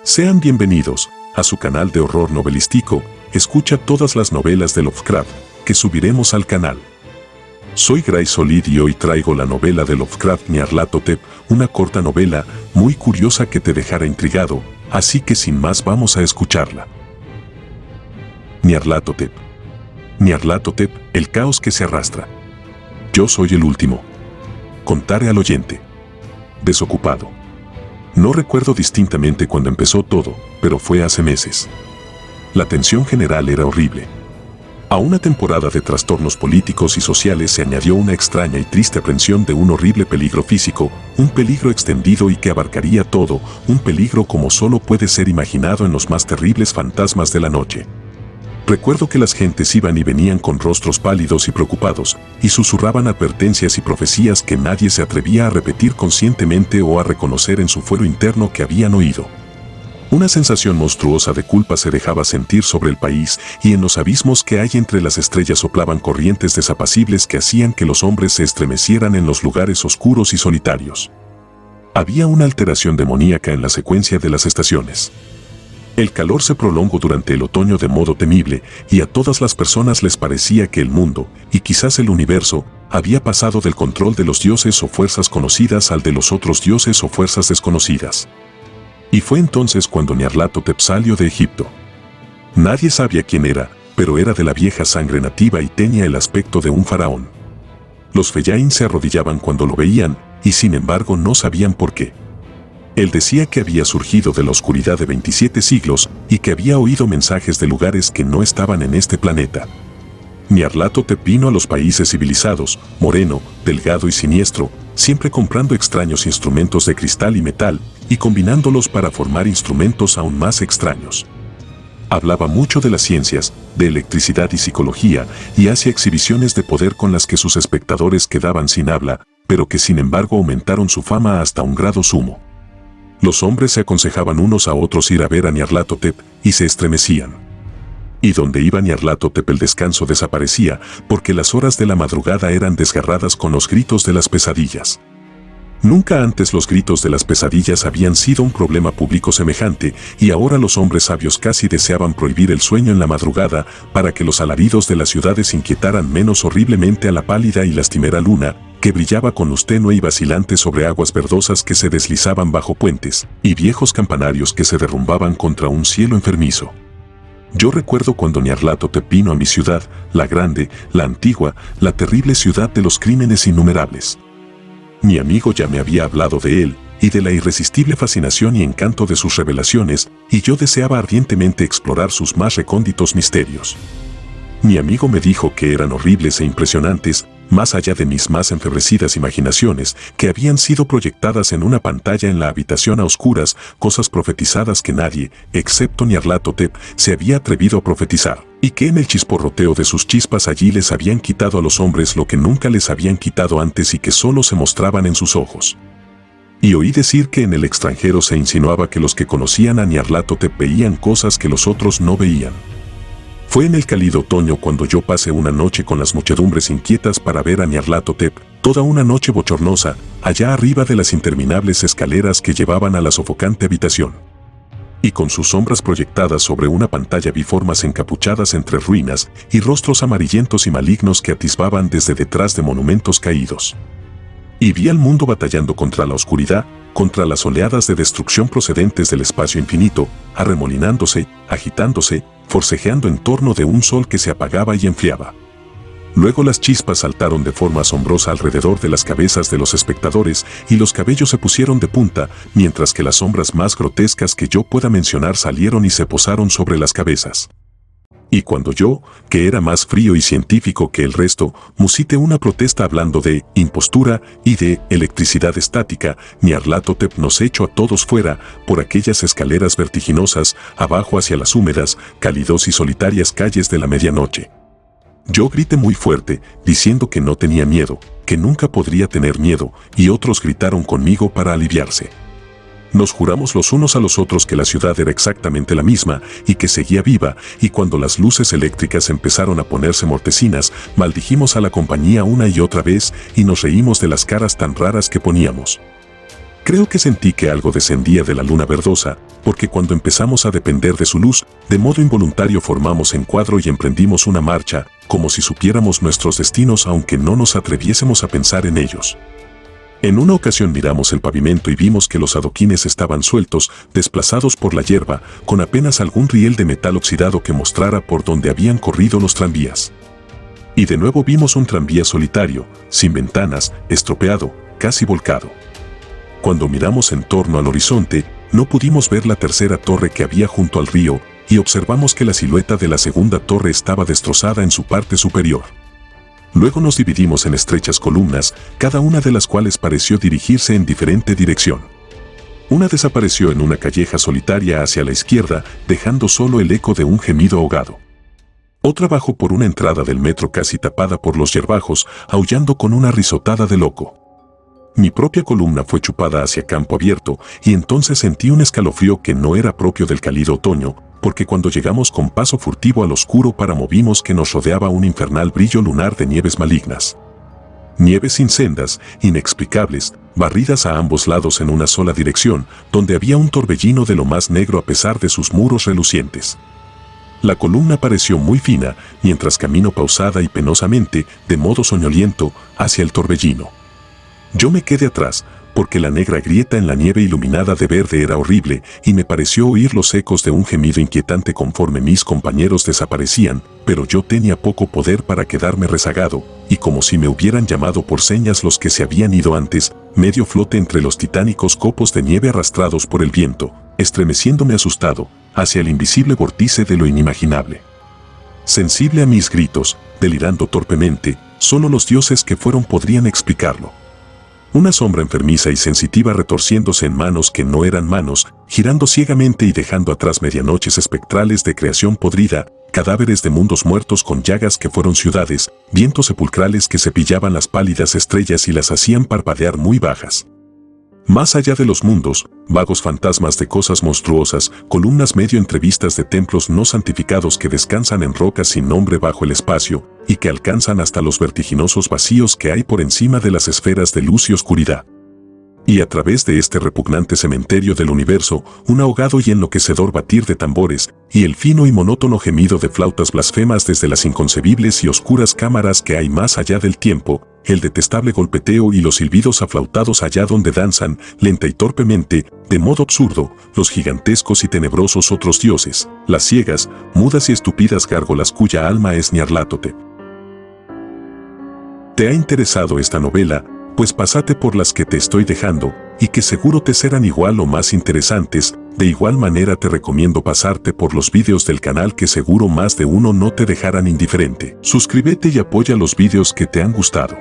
Sean bienvenidos a su canal de horror novelístico. Escucha todas las novelas de Lovecraft que subiremos al canal. Soy Gray Solid y hoy traigo la novela de Lovecraft Nyarlathotep, una corta novela muy curiosa que te dejará intrigado, así que sin más vamos a escucharla. Nyarlathotep. Nyarlathotep, el caos que se arrastra. Yo soy el último. Contaré al oyente. Desocupado. No recuerdo distintamente cuando empezó todo, pero fue hace meses. La tensión general era horrible. A una temporada de trastornos políticos y sociales se añadió una extraña y triste aprensión de un horrible peligro físico, un peligro extendido y que abarcaría todo, un peligro como solo puede ser imaginado en los más terribles fantasmas de la noche. Recuerdo que las gentes iban y venían con rostros pálidos y preocupados, y susurraban advertencias y profecías que nadie se atrevía a repetir conscientemente o a reconocer en su fuero interno que habían oído. Una sensación monstruosa de culpa se dejaba sentir sobre el país, y en los abismos que hay entre las estrellas soplaban corrientes desapacibles que hacían que los hombres se estremecieran en los lugares oscuros y solitarios. Había una alteración demoníaca en la secuencia de las estaciones. El calor se prolongó durante el otoño de modo temible, y a todas las personas les parecía que el mundo, y quizás el universo, había pasado del control de los dioses o fuerzas conocidas al de los otros dioses o fuerzas desconocidas. Y fue entonces cuando Nyarlathotep salió de Egipto. Nadie sabía quién era, pero era de la vieja sangre nativa y tenía el aspecto de un faraón. Los Fellain se arrodillaban cuando lo veían, y sin embargo no sabían por qué. Él decía que había surgido de la oscuridad de 27 siglos y que había oído mensajes de lugares que no estaban en este planeta. Nyarlathotep vino a los países civilizados, moreno, delgado y siniestro, siempre comprando extraños instrumentos de cristal y metal y combinándolos para formar instrumentos aún más extraños. Hablaba mucho de las ciencias, de electricidad y psicología, y hacía exhibiciones de poder con las que sus espectadores quedaban sin habla, pero que sin embargo aumentaron su fama hasta un grado sumo. Los hombres se aconsejaban unos a otros ir a ver a Nyarlathotep y se estremecían. Y donde iba Nyarlathotep el descanso desaparecía porque las horas de la madrugada eran desgarradas con los gritos de las pesadillas. Nunca antes los gritos de las pesadillas habían sido un problema público semejante y ahora los hombres sabios casi deseaban prohibir el sueño en la madrugada para que los alaridos de las ciudades inquietaran menos horriblemente a la pálida y lastimera luna, que brillaba con luz tenue y vacilante sobre aguas verdosas que se deslizaban bajo puentes, y viejos campanarios que se derrumbaban contra un cielo enfermizo. Yo recuerdo cuando Nyarlathotep vino a mi ciudad, la grande, la antigua, la terrible ciudad de los crímenes innumerables. Mi amigo ya me había hablado de él, y de la irresistible fascinación y encanto de sus revelaciones, y yo deseaba ardientemente explorar sus más recónditos misterios. Mi amigo me dijo que eran horribles e impresionantes, más allá de mis más enfebrecidas imaginaciones, que habían sido proyectadas en una pantalla en la habitación a oscuras, cosas profetizadas que nadie, excepto Nyarlathotep, se había atrevido a profetizar, y que en el chisporroteo de sus chispas allí les habían quitado a los hombres lo que nunca les habían quitado antes y que solo se mostraban en sus ojos. Y oí decir que en el extranjero se insinuaba que los que conocían a Nyarlathotep veían cosas que los otros no veían. Fue en el cálido otoño cuando yo pasé una noche con las muchedumbres inquietas para ver a Nyarlathotep, toda una noche bochornosa, allá arriba de las interminables escaleras que llevaban a la sofocante habitación. Y con sus sombras proyectadas sobre una pantalla vi formas encapuchadas entre ruinas y rostros amarillentos y malignos que atisbaban desde detrás de monumentos caídos. Y vi al mundo batallando contra la oscuridad, contra las oleadas de destrucción procedentes del espacio infinito, arremolinándose, agitándose, forcejeando en torno de un sol que se apagaba y enfriaba. Luego las chispas saltaron de forma asombrosa alrededor de las cabezas de los espectadores y los cabellos se pusieron de punta, mientras que las sombras más grotescas que yo pueda mencionar salieron y se posaron sobre las cabezas. Y cuando yo, que era más frío y científico que el resto, musité una protesta hablando de impostura y de electricidad estática, Nyarlathotep nos echó a todos fuera, por aquellas escaleras vertiginosas, abajo hacia las húmedas, cálidos y solitarias calles de la medianoche. Yo grité muy fuerte, diciendo que no tenía miedo, que nunca podría tener miedo, y otros gritaron conmigo para aliviarse. Nos juramos los unos a los otros que la ciudad era exactamente la misma y que seguía viva, y cuando las luces eléctricas empezaron a ponerse mortecinas, maldijimos a la compañía una y otra vez y nos reímos de las caras tan raras que poníamos. Creo que sentí que algo descendía de la luna verdosa, porque cuando empezamos a depender de su luz, de modo involuntario formamos encuadro y emprendimos una marcha, como si supiéramos nuestros destinos aunque no nos atreviésemos a pensar en ellos. En una ocasión miramos el pavimento y vimos que los adoquines estaban sueltos, desplazados por la hierba, con apenas algún riel de metal oxidado que mostrara por donde habían corrido los tranvías. Y de nuevo vimos un tranvía solitario, sin ventanas, estropeado, casi volcado. Cuando miramos en torno al horizonte, no pudimos ver la tercera torre que había junto al río, y observamos que la silueta de la segunda torre estaba destrozada en su parte superior. Luego nos dividimos en estrechas columnas, cada una de las cuales pareció dirigirse en diferente dirección. Una desapareció en una calleja solitaria hacia la izquierda, dejando solo el eco de un gemido ahogado. Otra bajó por una entrada del metro casi tapada por los yerbajos, aullando con una risotada de loco. Mi propia columna fue chupada hacia campo abierto, y entonces sentí un escalofrío que no era propio del cálido otoño, porque cuando llegamos con paso furtivo al oscuro páramo vimos que nos rodeaba un infernal brillo lunar de nieves malignas. Nieves sin sendas, inexplicables, barridas a ambos lados en una sola dirección, donde había un torbellino de lo más negro a pesar de sus muros relucientes. La columna pareció muy fina, mientras camino pausada y penosamente, de modo soñoliento, hacia el torbellino. Yo me quedé atrás, porque la negra grieta en la nieve iluminada de verde era horrible, y me pareció oír los ecos de un gemido inquietante conforme mis compañeros desaparecían, pero yo tenía poco poder para quedarme rezagado, y como si me hubieran llamado por señas los que se habían ido antes, medio flote entre los titánicos copos de nieve arrastrados por el viento, estremeciéndome asustado, hacia el invisible vórtice de lo inimaginable. Sensible a mis gritos, delirando torpemente, solo los dioses que fueron podrían explicarlo. Una sombra enfermiza y sensitiva retorciéndose en manos que no eran manos, girando ciegamente y dejando atrás medianoches espectrales de creación podrida, cadáveres de mundos muertos con llagas que fueron ciudades, vientos sepulcrales que cepillaban las pálidas estrellas y las hacían parpadear muy bajas. Más allá de los mundos, vagos fantasmas de cosas monstruosas, columnas medio entrevistas de templos no santificados que descansan en rocas sin nombre bajo el espacio, y que alcanzan hasta los vertiginosos vacíos que hay por encima de las esferas de luz y oscuridad. Y a través de este repugnante cementerio del universo, un ahogado y enloquecedor batir de tambores, y el fino y monótono gemido de flautas blasfemas desde las inconcebibles y oscuras cámaras que hay más allá del tiempo, el detestable golpeteo y los silbidos aflautados allá donde danzan, lenta y torpemente, de modo absurdo, los gigantescos y tenebrosos otros dioses, las ciegas, mudas y estúpidas gárgolas cuya alma es Nyarlathotep. ¿Te ha interesado esta novela? Pues pásate por las que te estoy dejando, y que seguro te serán igual o más interesantes. De igual manera te recomiendo pasarte por los vídeos del canal que seguro más de uno no te dejarán indiferente. Suscríbete y apoya los vídeos que te han gustado.